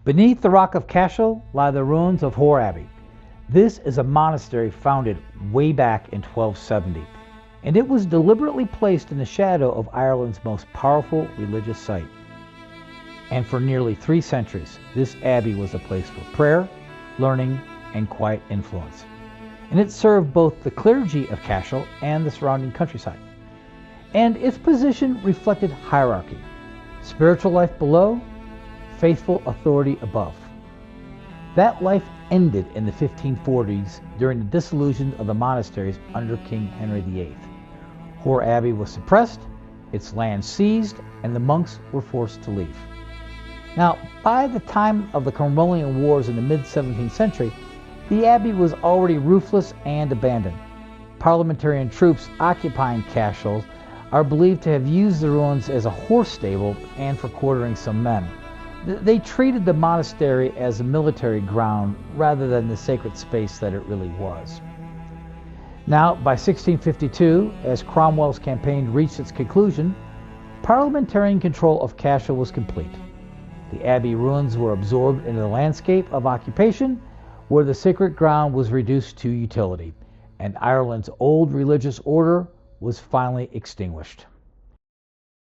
Beneath the Rock of Cashel lie the ruins of Hore Abbey. This is a monastery founded way back in 1270, and it was deliberately placed in the shadow of Ireland's most powerful religious site. And for nearly 3 centuries, this abbey was a place for prayer, learning, and quiet influence. And it served both the clergy of Cashel and the surrounding countryside. And its position reflected hierarchy: spiritual life below, faithful authority above. That life ended in the 1540s during the dissolution of the monasteries under King Henry VIII. Hore Abbey was suppressed, its land seized, and the monks were forced to leave. Now, by the time of the Cromwellian Wars in the mid-17th century, the abbey was already roofless and abandoned. Parliamentarian troops occupying Cashel are believed to have used the ruins as a horse stable and for quartering some men. They treated the monastery as a military ground rather than the sacred space that it really was. Now, by 1652, as Cromwell's campaign reached its conclusion, Parliamentarian control of Cashel was complete. The abbey ruins were absorbed into the landscape of occupation, where the sacred ground was reduced to utility, and Ireland's old religious order was finally extinguished.